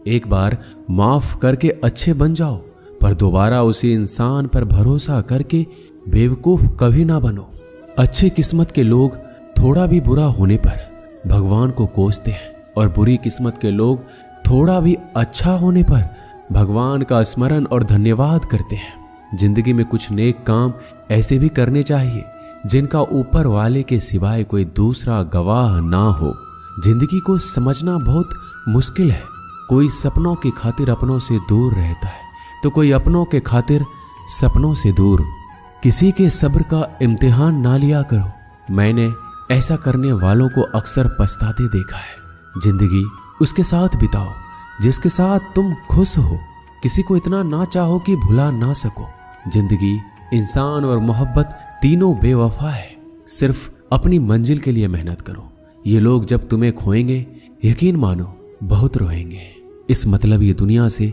एक बार माफ करके अच्छे बन जाओ, पर दोबारा उसी इंसान पर भरोसा करके बेवकूफ कभी ना बनो। अच्छी किस्मत के लोग थोड़ा भी बुरा होने पर भगवान को कोसते हैं और बुरी किस्मत के लोग थोड़ा भी अच्छा होने पर भगवान का स्मरण और धन्यवाद करते हैं। जिंदगी में कुछ नेक काम ऐसे भी करने चाहिए जिनका ऊपर वाले के सिवाय कोई दूसरा गवाह ना हो। जिंदगी को समझना बहुत मुश्किल है। कोई सपनों की खातिर अपनों से दूर रहता है तो कोई अपनों के खातिर सपनों से दूर। किसी के सब्र का इम्तिहान ना लिया करो। मैंने ऐसा करने वालों को अक्सर पछताते देखा है। जिंदगी उसके साथ बिताओ जिसके साथ तुम खुश हो। किसी को इतना ना चाहो कि भुला ना सको। जिंदगी, इंसान और मोहब्बत तीनों बेवफा है। सिर्फ अपनी मंजिल के लिए मेहनत करो। ये लोग जब तुम्हें खोएंगे यकीन मानो बहुत रोएंगे। इस मतलब ये दुनिया से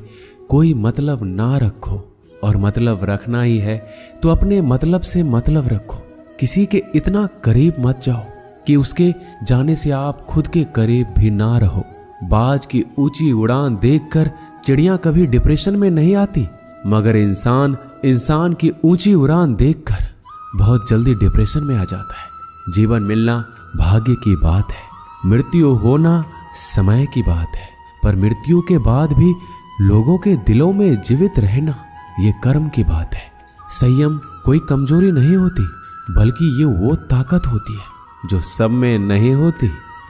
कोई मतलब ना रखो, और मतलब रखना ही है तो अपने मतलब से मतलब रखो। किसी के इतना करीब मत जाओ कि उसके जाने से आप खुद के करीब भी ना रहो। बाज की ऊंची उड़ान देखकर चिड़िया कभी डिप्रेशन में नहीं आती, मगर इंसान की ऊंची उड़ान देखकर बहुत जल्दी डिप्रेशन में आ जाता है। जीवन मिलना भाग्य की बात है, मृत्यु होना समय की बात है, पर मृत्यु के बाद भी लोगों के दिलों में जीवित रहना ये कर्म की बात है। संयम कोई कमजोरी नहीं होती, बल्कि ये वो ताकत होती है जो सब में नहीं होती।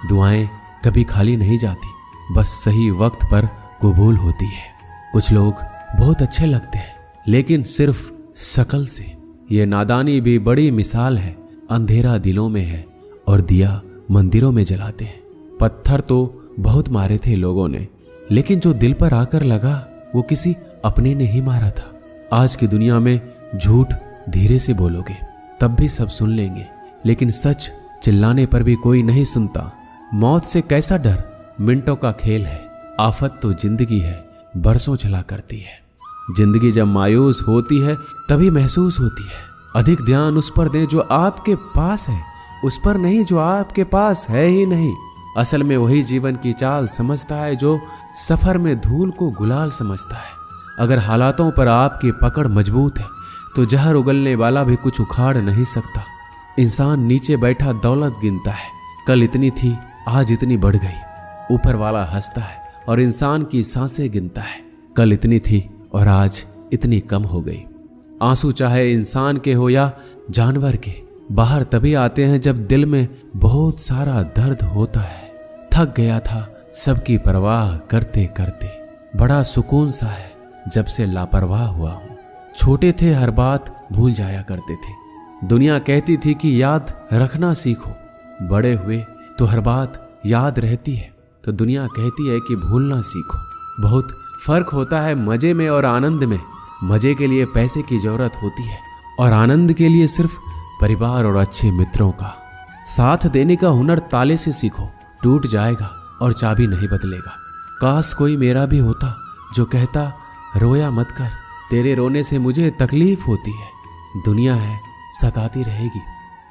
दुआएं कभी खाली नहीं जाती, बस सही वक्त पर कबूल होती है। कुछ लोग बहुत अच्छे लगते हैं लेकिन सिर्फ शक्ल से। ये नादानी भी बड़ी मिसाल है। अंधेरा दिलों में है और दिया मंदिरों में जलाते हैं। पत्थर तो बहुत मारे थे लोगों ने, लेकिन जो दिल पर आकर लगा वो किसी अपने ने ही मारा था। आज की दुनिया में झूठ धीरे से बोलोगे तब भी सब सुन लेंगे, लेकिन सच चिल्लाने पर भी कोई नहीं सुनता। मौत से कैसा डर, मिनटों का खेल है। आफत तो जिंदगी है, बरसों चला करती है। जिंदगी जब मायूस होती है तभी महसूस होती है। अधिक ध्यान उस पर दें जो आपके पास है, उस पर नहीं जो आपके पास है ही नहीं। असल में वही जीवन की चाल समझता है जो सफर में धूल को गुलाल समझता है। अगर हालातों पर आपकी पकड़ मजबूत है तो जहर उगलने वाला भी कुछ उखाड़ नहीं सकता। इंसान नीचे बैठा दौलत गिनता है, कल इतनी थी आज इतनी बढ़ गई। ऊपर वाला हंसता है और इंसान की सांसें गिनता है, कल इतनी थी और आज इतनी कम हो गई। आंसू चाहे इंसान के हो या जानवर के, बाहर तभी आते हैं जब दिल में बहुत सारा दर्द होता है। थक गया था सबकी परवाह करते करते, बड़ा सुकून सा है जब से लापरवाह हुआ हूं। छोटे थे हर बात भूल जाया करते थे। दुनिया कहती थी कि याद रखना सीखो। बड़े हुए तो हर बात याद रहती है, तो दुनिया कहती है कि भूलना सीखो। बहुत फर्क होता है मजे में और आनंद में। मजे के लिए पैसे की जरूरत होती है और आनंद के लिए सिर्फ परिवार और अच्छे मित्रों का साथ देने का हुनर ताले से सीखो। टूट जाएगा और चाबी नहीं बदलेगा। काश कोई मेरा भी होता जो कहता रोया मत कर, तेरे रोने से मुझे तकलीफ होती है। दुनिया है सताती रहेगी,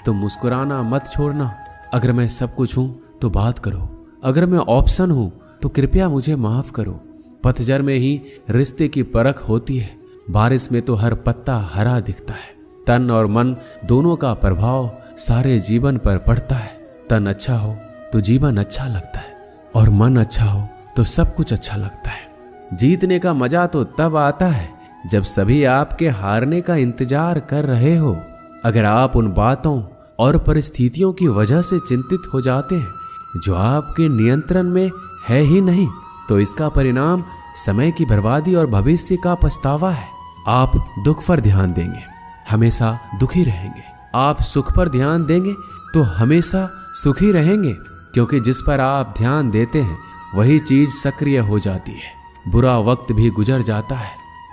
तो मुस्कुराना मत छोड़ना। अगर मैं सब कुछ हूं तो बात करो, अगर मैं ऑप्शन हूं तो कृपया मुझे माफ करो। पतझड़ में ही रिश्ते की परख होती है, बारिश में तो हर पत्ता हरा दिखता है। तन और मन दोनों का प्रभाव सारे जीवन पर पड़ता है। तन अच्छा हो तो जीवन अच्छा लगता है और मन अच्छा हो तो सब कुछ अच्छा लगता है। जीतने का मजा तो तब आता है जब सभी आपके हारने का इंतजार कर रहे हो। अगर आप उन बातों और परिस्थितियों की वजह से चिंतित हो जाते हैं जो आपके नियंत्रण में है ही नहीं, तो इसका परिणाम समय की बर्बादी और भविष्य का पछतावा है। आप दुख पर ध्यान देंगे हमेशा दुखी रहेंगे। आप सुख पर ध्यान देंगे तो हमेशा सुखी रहेंगे, क्योंकि जिस पर आप ध्यान देते हैं वही चीज सक्रिय हो जाती है। बुरा वक्त भी गुजर जाता है,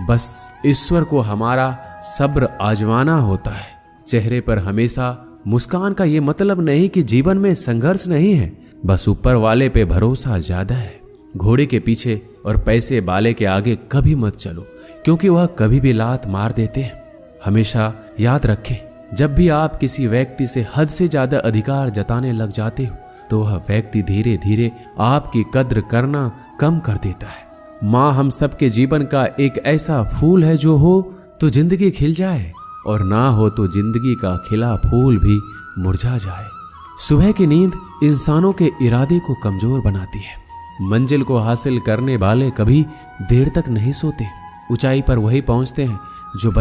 बस ईश्वर को हमारा सब्र आजमाना होता है। चेहरे पर हमेशा मुस्कान का ये मतलब नहीं कि जीवन में संघर्ष नहीं है, बस ऊपर वाले पे भरोसा ज्यादा है। घोड़े के पीछे और पैसे वाले के आगे कभी मत चलो, क्योंकि वह कभी भी लात मार देते हैं। हमेशा याद रखें, जब भी आप किसी व्यक्ति से हद से ज्यादा अधिकार जताने लग जाते हो तो वह व्यक्ति धीरे धीरे आपकी कद्र करना कम कर देता है। माँ हम सबके जीवन का एक ऐसा फूल है जो हो तो जिंदगी खिल जाए और ना हो तो जिंदगी का खिला फूल भी मुरझा जाए। सुबह की नींद इंसानों के इरादे को कमजोर बनाती है। मंजिल को हासिल करने वाले कभी देर तक नहीं सोते। ऊंचाई पर वही पहुंचते हैं जो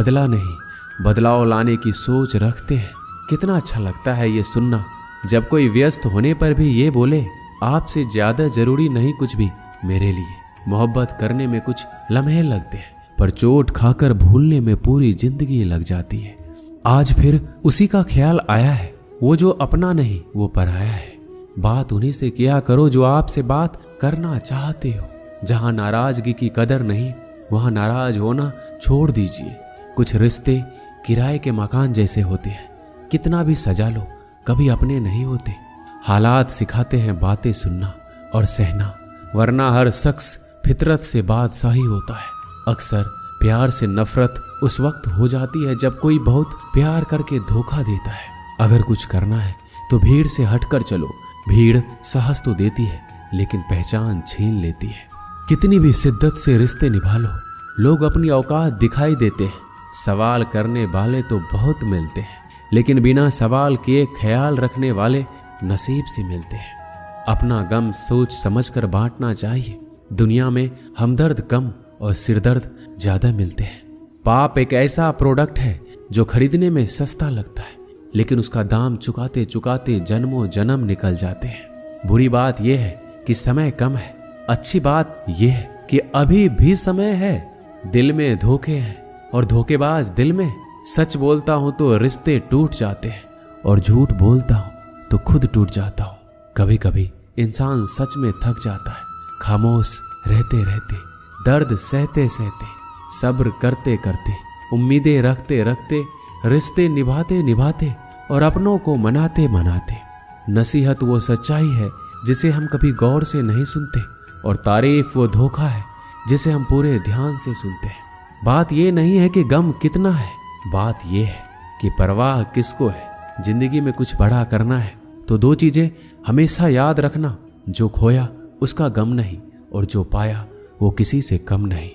बदलाव लाने की सोच रखते हैं। कितना अच्छा लगता है ये सुनना जब कोई व्यस्त होने पर भी ये बोले, आपसे ज्यादा जरूरी नहीं कुछ भी मेरे लिए। मोहब्बत करने में कुछ लम्हे लगते हैं पर चोट खाकर भूलने में पूरी जिंदगी लग जाती है। आज फिर उसी का ख्याल आया है, वो जो अपना नहीं वो पराया है। बात उन्हीं से किया करो जो आपसे बात करना चाहते हो। जहां नाराजगी की कदर नहीं वहां नाराज होना छोड़ दीजिए। कुछ रिश्ते किराए के मकान जैसे होते हैं, कितना भी सजा लो कभी अपने नहीं होते। हालात सिखाते हैं बातें सुनना और सहना, वरना हर शख्स फितरत से बादशाही होता है। अक्सर प्यार से नफरत उस वक्त हो जाती है जब कोई बहुत प्यार करके धोखा देता है। अगर कुछ करना है तो भीड़ से हटकर चलो। भीड़ साहस तो देती है लेकिन पहचान छीन लेती है। कितनी भी शिद्दत से रिश्ते निभा लो, लोग अपनी औकात दिखाई देते हैं। सवाल करने वाले तो बहुत मिलते हैं लेकिन बिना सवाल किए ख्याल रखने वाले नसीब से मिलते हैं। अपना गम सोच समझकर बांटना चाहिए। दुनिया में हमदर्द कम और सिरदर्द ज्यादा मिलते हैं। पाप एक ऐसा प्रोडक्ट है जो खरीदने में सस्ता लगता है लेकिन उसका दाम चुकाते चुकाते जन्मों जन्म निकल जाते हैं। बुरी बात यह है कि समय कम है, अच्छी बात यह है कि अभी भी समय है। दिल में धोखे हैं और धोखेबाज दिल में। सच बोलता हूं तो रिश्ते टूट जाते हैं और झूठ बोलता हूं तो खुद टूट जाता हूं। कभी कभी इंसान सच में थक जाता है। खामोश रहते रहते, दर्द सहते सहते, सब्र करते करते, उम्मीदें रखते रखते, रिश्ते निभाते निभाते और अपनों को मनाते मनाते। नसीहत वो सच्चाई है जिसे हम कभी गौर से नहीं सुनते और तारीफ वो धोखा है जिसे हम पूरे ध्यान से सुनते हैं। बात ये नहीं है कि गम कितना है, बात ये है कि परवाह किसको है। जिंदगी में कुछ बड़ा करना है तो दो चीजें हमेशा याद रखना, जो खोया उसका गम नहीं और जो पाया वो किसी से कम नहीं।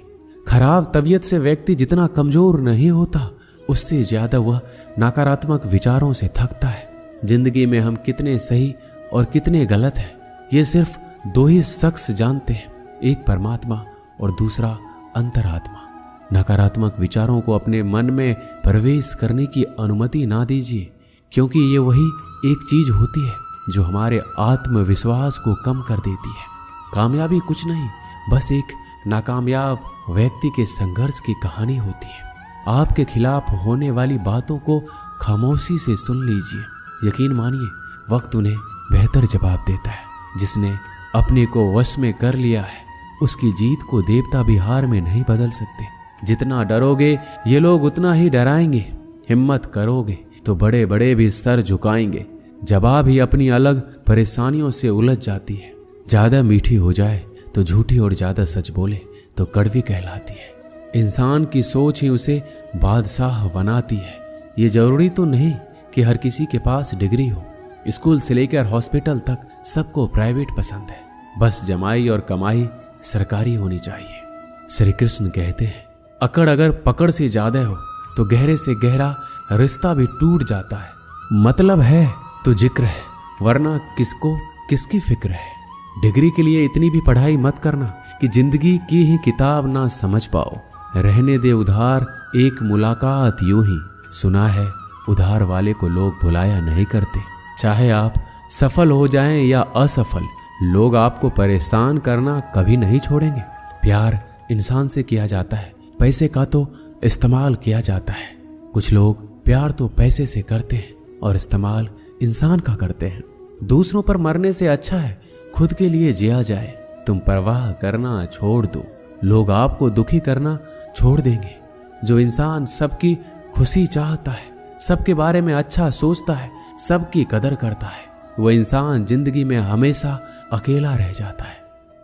खराब तबीयत से व्यक्ति जितना कमजोर नहीं होता उससे ज्यादा वह नकारात्मक विचारों से थकता है। जिंदगी में हम कितने सही और कितने गलत हैं ये सिर्फ दो ही शख्स जानते हैं, एक परमात्मा और दूसरा अंतरात्मा। नकारात्मक विचारों को अपने मन में प्रवेश करने की अनुमति ना दीजिए क्योंकि ये वही एक चीज होती है जो हमारे आत्मविश्वास को कम कर देती है। कामयाबी कुछ नहीं, बस एक नाकामयाब व्यक्ति के संघर्ष की कहानी होती है। आपके खिलाफ होने वाली बातों को खामोशी से सुन लीजिए। यकीन मानिए वक्त उन्हें बेहतर जवाब देता है। जिसने अपने को वश में कर लिया है उसकी जीत को देवता भी हार में नहीं बदल सकते। जितना डरोगे ये लोग उतना ही डराएंगे। हिम्मत करोगे तो बड़े बड़े भी सर झुकाएंगे। जवाब ही अपनी अलग परेशानियों से उलझ जाती है। ज्यादा मीठी हो जाए तो झूठी और ज्यादा सच बोले तो कड़वी कहलाती है। इंसान की सोच ही उसे बादशाह बनाती है। ये जरूरी तो नहीं कि हर किसी के पास डिग्री हो। स्कूल से लेकर हॉस्पिटल तक सबको प्राइवेट पसंद है, बस जमाई और कमाई सरकारी होनी चाहिए। श्री कृष्ण कहते हैं अकड़ अगर पकड़ से ज्यादा हो तो गहरे से गहरा रिश्ता भी टूट जाता है। मतलब है तो जिक्र है, वरना किसको किसकी फिक्र है। डिग्री के लिए इतनी भी पढ़ाई मत करना कि जिंदगी की ही किताब ना समझ पाओ। रहने दे उधार एक मुलाकात यूं ही। सुना है उधार वाले को लोग भुलाया नहीं करते। चाहे आप सफल हो जाएं या असफल, लोग आपको परेशान करना कभी नहीं छोड़ेंगे। प्यार इंसान से किया जाता है, पैसे का तो इस्तेमाल किया जाता है। कुछ लोग प्यार तो पैसे से करते हैं और इस्तेमाल इंसान का करते हैं। दूसरों पर मरने से अच्छा है खुद के लिए जिया जाए। तुम परवाह करना छोड़ दो, लोग आपको दुखी करना छोड़ देंगे। जो इंसान सबकी खुशी चाहता है, सबके बारे में अच्छा सोचता है, सबकी कदर करता है, वह इंसान जिंदगी में हमेशा अकेला रह जाता है।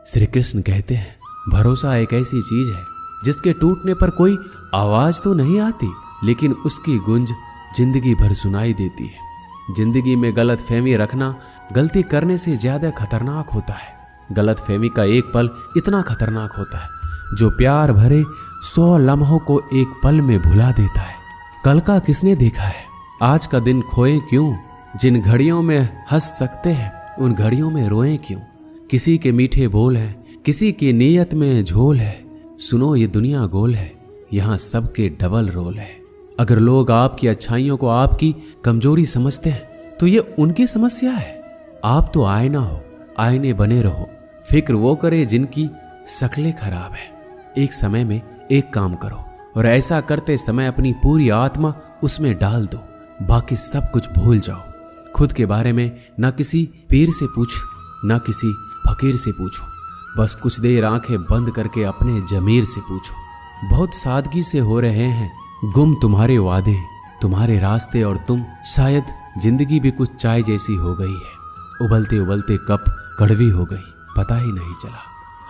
श्री कृष्ण कहते हैं भरोसा एक ऐसी चीज है जिसके टूटने पर कोई आवाज तो नहीं आती, लेकिन उसकी गूंज जिंदगी भर सुनाई देती है। जिंदगी में गलत फहमी रखना गलती करने से ज्यादा खतरनाक होता है। गलत फहमी का एक पल इतना खतरनाक होता है जो प्यार भरे 100 लम्हों को एक पल में भुला देता है। कल का किसने देखा है, आज का दिन खोए क्यों, जिन घड़ियों में हंस सकते हैं उन घड़ियों में रोएं क्यों। किसी के मीठे बोल है, किसी की नीयत में झोल है, सुनो ये दुनिया गोल है, यहाँ सबके डबल रोल है। अगर लोग आपकी अच्छाइयों को आपकी कमजोरी समझते हैं तो ये उनकी समस्या है। आप तो आईना हो, आईने बने रहो, फिक्र वो करे जिनकी शक्लें खराब है। एक समय में एक काम करो और ऐसा करते समय अपनी पूरी आत्मा उसमें डाल दो, बाकी सब कुछ भूल जाओ। खुद के बारे में ना किसी पीर से पूछ, ना किसी फकीर से पूछो, बस कुछ देर आंखें बंद करके अपने जमीर से पूछो। बहुत सादगी से हो रहे हैं गुम तुम्हारे वादे, तुम्हारे रास्ते, और तुम शायद जिंदगी भी कुछ चाय जैसी हो गई है। उबलते उबलते कप कड़वी हो गई, पता ही नहीं चला।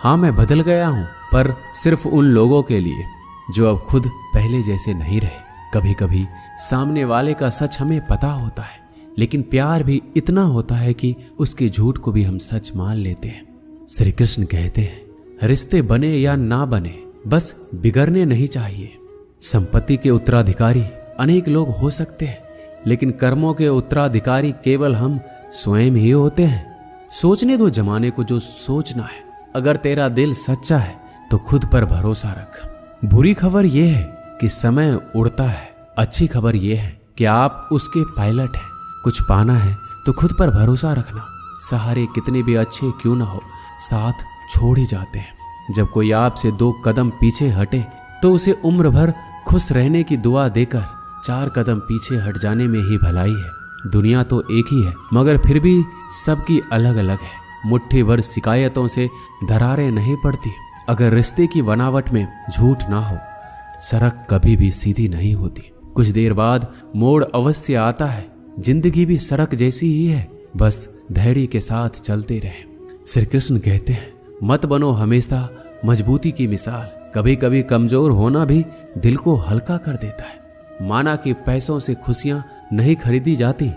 हाँ, मैं बदल गया हूं, पर सिर्फ उन लोगों के लिए जो अब खुद पहले जैसे नहीं रहे। कभी कभी सामने वाले का सच हमें पता होता है, लेकिन प्यार भी इतना होता है कि उसके झूठ को भी हम सच मान लेते हैं। श्री कृष्ण कहते हैं, रिश्ते बने या ना बने, बस बिगड़ने नहीं चाहिए। संपत्ति के उत्तराधिकारी अनेक लोग हो सकते हैं, लेकिन कर्मों के उत्तराधिकारी केवल हम स्वयं ही होते हैं। सोचने दो जमाने को जो सोचना है। अगर तेरा दिल सच्चा है तो खुद पर भरोसा रख। बुरी खबर यह है कि समय उड़ता है, अच्छी खबर यह है कि आप उसके पायलट हैं। कुछ पाना है तो खुद पर भरोसा रखना। सहारे कितने भी अच्छे क्यों ना हो, साथ छोड़ ही जाते हैं। जब कोई आपसे 2 कदम पीछे हटे तो उसे उम्र भर खुश रहने की दुआ देकर 4 कदम पीछे हट जाने में ही भलाई है। दुनिया तो एक ही है, मगर फिर भी सबकी अलग अलग है। मुट्ठी भर शिकायतों से दरारें नहीं पड़ती। अगर रिश्ते की बनावट में झूठ ना हो, सड़क कभी भी सीधी नहीं होती। कुछ देर बाद मोड़ अवश्य आता है। जिंदगी भी सड़क जैसी ही है, बस धैर्य के साथ चलते रहे। श्री कृष्ण कहते हैं, मत बनो हमेशा मजबूती की मिसाल। कभी कभी कमजोर होना भी दिल को हल्का कर देता है। माना कि पैसों से खुशियां नहीं खरीदी जाती,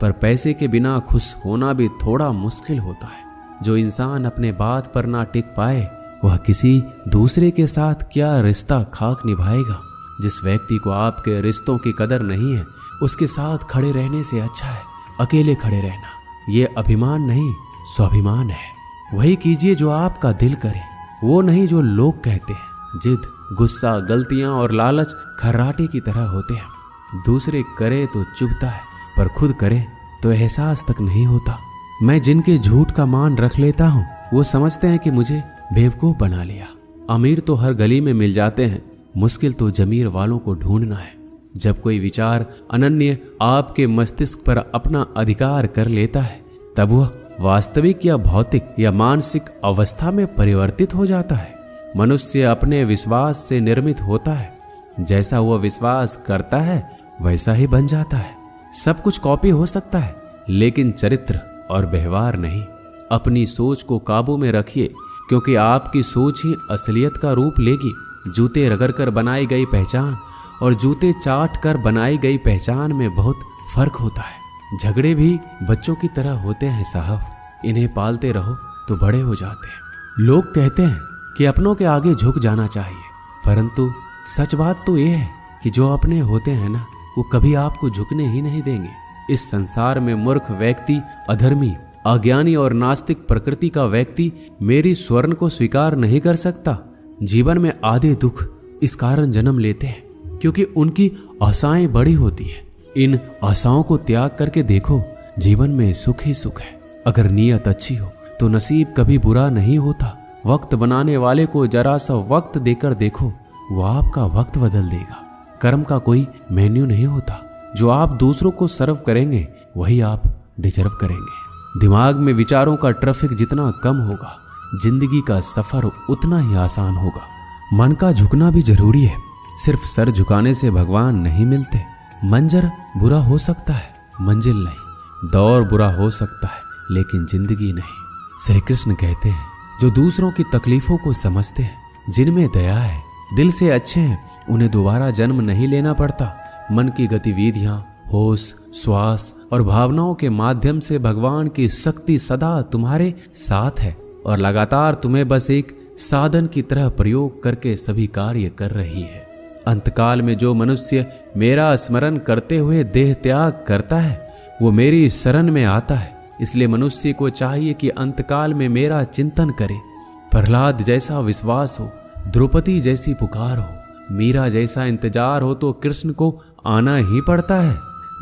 पर पैसे के बिना खुश होना भी थोड़ा मुश्किल होता है। जो इंसान अपने बात पर ना टिक पाए, वह किसी दूसरे के साथ क्या रिश्ता खाक निभाएगा। जिस व्यक्ति को आपके रिश्तों की कदर नहीं है, उसके साथ खड़े रहने से अच्छा है अकेले खड़े रहना। ये अभिमान नहीं, स्वाभिमान है। वही कीजिए जो आपका दिल करे, वो नहीं जो लोग कहते हैं। जिद, गुस्सा, गलतियां और लालच खर्राटे की तरह होते हैं। दूसरे करे तो चुभता है, पर खुद करे तो एहसास तक नहीं होता। मैं जिनके झूठ का मान रख लेता हूँ, वो समझते हैं कि मुझे बेवकूफ बना लिया। अमीर तो हर गली में मिल जाते हैं, मुश्किल तो जमीर वालों को ढूंढना है। जब कोई विचार अनन्य आपके मस्तिष्क पर अपना अधिकार कर लेता है, तब वह वास्तविक या भौतिक या मानसिक अवस्था में परिवर्तित हो जाता है। मनुष्य अपने विश्वास से निर्मित होता है। जैसा वह विश्वास करता है वैसा ही बन जाता है। सब कुछ कॉपी हो सकता है, लेकिन चरित्र और व्यवहार नहीं। अपनी सोच को काबू में रखिए, क्योंकि आपकी सोच ही असलियत का रूप लेगी। जूते रगड़ कर बनाई गई पहचान और जूते चाट कर बनाई गई पहचान में बहुत फर्क होता है। झगड़े भी बच्चों की तरह होते हैं साहब, इन्हें पालते रहो तो बड़े हो जाते हैं। लोग कहते हैं कि अपनों के आगे झुक जाना चाहिए, परंतु सच बात तो यह है कि जो अपने होते हैं ना, वो कभी आपको झुकने ही नहीं देंगे। इस संसार में मूर्ख व्यक्ति, अधर्मी, अज्ञानी और नास्तिक प्रकृति का व्यक्ति मेरी स्वर्ण को स्वीकार नहीं कर सकता। जीवन में आधे दुख इस कारण जन्म लेते हैं क्योंकि उनकी आशाएं बड़ी होती है। इन आशाओं को त्याग करके देखो, जीवन में सुख ही सुख है। अगर नीयत अच्छी हो तो नसीब कभी बुरा नहीं होता। वक्त बनाने वाले को जरा सा वक्त देकर देखो, वो आपका वक्त बदल देगा। कर्म का कोई मेन्यू नहीं होता। जो आप दूसरों को सर्व करेंगे वही आप डिजर्व करेंगे। दिमाग में विचारों का ट्रैफिक जितना कम होगा, जिंदगी का सफर उतना ही आसान होगा। मन का झुकना भी जरूरी है। सिर्फ सर झुकाने से भगवान नहीं मिलते। मंजर बुरा हो सकता है, मंजिल नहीं। दौर बुरा हो सकता है, लेकिन जिंदगी नहीं। श्री कृष्ण कहते हैं, जो दूसरों की तकलीफों को समझते हैं, जिनमें दया है, दिल से अच्छे हैं, उन्हें दोबारा जन्म नहीं लेना पड़ता। मन की गतिविधियां, होश, श्वास और भावनाओं के माध्यम से भगवान की शक्ति सदा तुम्हारे साथ है और लगातार तुम्हें बस एक साधन की तरह प्रयोग करके सभी कार्य कर रही है। अंतकाल में जो मनुष्य मेरा स्मरण करते हुए देह त्याग करता है वो मेरी शरण में आता है। इसलिए मनुष्य को चाहिए कि अंतकाल में मेरा चिंतन करे। प्रहलाद जैसा विश्वास हो, द्रौपदी जैसी पुकार हो, मीरा जैसा इंतजार हो तो कृष्ण को आना ही पड़ता है।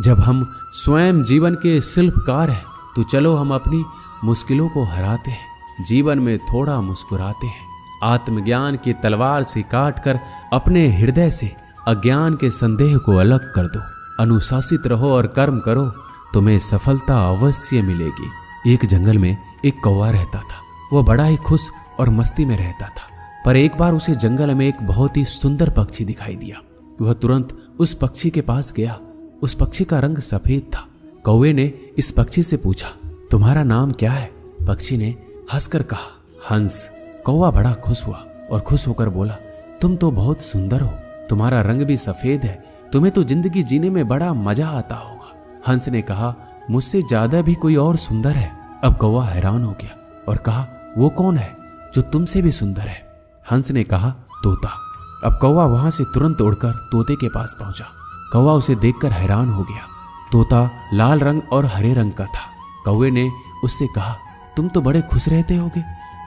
जब हम स्वयं जीवन के शिल्पकार हैं तो चलो हम अपनी मुश्किलों को हराते हैं, जीवन में थोड़ा मुस्कुराते हैं। आत्मज्ञान की तलवार से काटकर अपने हृदय से अज्ञान के संदेह को अलग कर दो। अनुशासित रहो और कर्म करो, तुम्हें सफलता अवश्य मिलेगी। एक जंगल में एक कौवा रहता था। वह बड़ा ही खुश और मस्ती में रहता था। पर एक बार उसे जंगल में एक बहुत ही सुंदर पक्षी दिखाई दिया। वह तुरंत उस पक्षी के पास गया। उस पक्षी का रंग सफेद था। कौवे ने इस पक्षी से पूछा, तुम्हारा नाम क्या है? पक्षी ने हंसकर कहा, हंस। कौवा बड़ा खुश हुआ और खुश होकर बोला, तुम तो बहुत सुंदर हो, तुम्हारा रंग भी सफेद है, तुम्हें तो जिंदगी जीने में बड़ा मजा आता होगा। हंस ने कहा, मुझसे ज्यादा भी कोई और सुंदर है। अब कौवा हैरान हो गया और कहा, वो कौन है जो तुमसे भी सुंदर है? हंस ने कहा, तोता। अब कौवा वहां से तुरंत उड़कर तोते के पास पहुंचा। कौवा उसे देखकर हैरान हो गया। तोता लाल रंग और हरे रंग का था। कौवे ने उससे कहा, तुम तो बड़े खुश रहते होगे,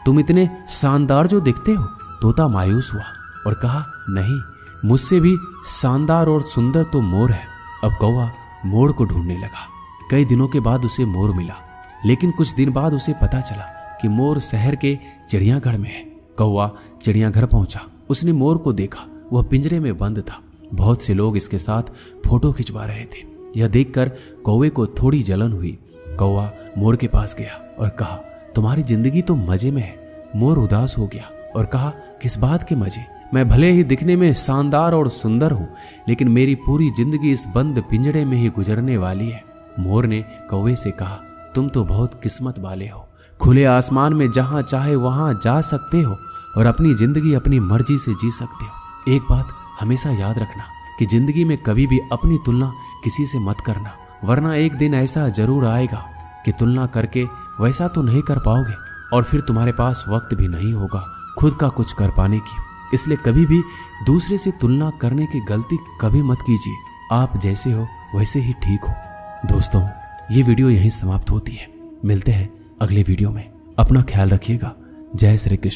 तुम इतने शानदार जो दिखते हो। तोता मायूस हुआ और कहा, नहीं, मुझसे भी शानदार और सुंदर तो मोर है। अब कौवा मोर को ढूंढने लगा। कई दिनों के बाद उसे मोर मिला, लेकिन कुछ दिन बाद उसे पता चला कि मोर शहर के चिड़ियाघर में है। कौवा चिड़ियाघर पहुंचा। उसने मोर को देखा। वह पिंजरे में बंद था। बहुत से लोग इसके साथ फोटो खिंचवा रहे थे। यह देखकर कौवे को थोड़ी जलन हुई। कौवा मोर के पास गया और कहा, तुम्हारी जिंदगी तो मजे में है। मोर उदास हो गया और कहा, किस बात के मजे? मैं भले ही दिखने में शानदार और सुंदर हूं, लेकिन मेरी पूरी जिंदगी इस बंद पिंजरे में ही गुजरने वाली है। मोर ने कौवे से कहा, तुम तो बहुत किस्मत वाले हो, खुले आसमान में जहां चाहे वहां जा सकते हो और अपनी जिंदगी अपनी मर्जी से जी सकते हो। एक बात हमेशा याद रखना कि जिंदगी में कभी भी अपनी तुलना किसी से मत करना, वरना एक दिन ऐसा जरूर आएगा कि तुलना करके वैसा तो नहीं कर पाओगे और फिर तुम्हारे पास वक्त भी नहीं होगा खुद का कुछ कर पाने की। इसलिए कभी भी दूसरे से तुलना करने की गलती कभी मत कीजिए। आप जैसे हो वैसे ही ठीक हो। दोस्तों, ये वीडियो यहीं समाप्त होती है। मिलते हैं अगले वीडियो में। अपना ख्याल रखिएगा। जय श्री कृष्ण।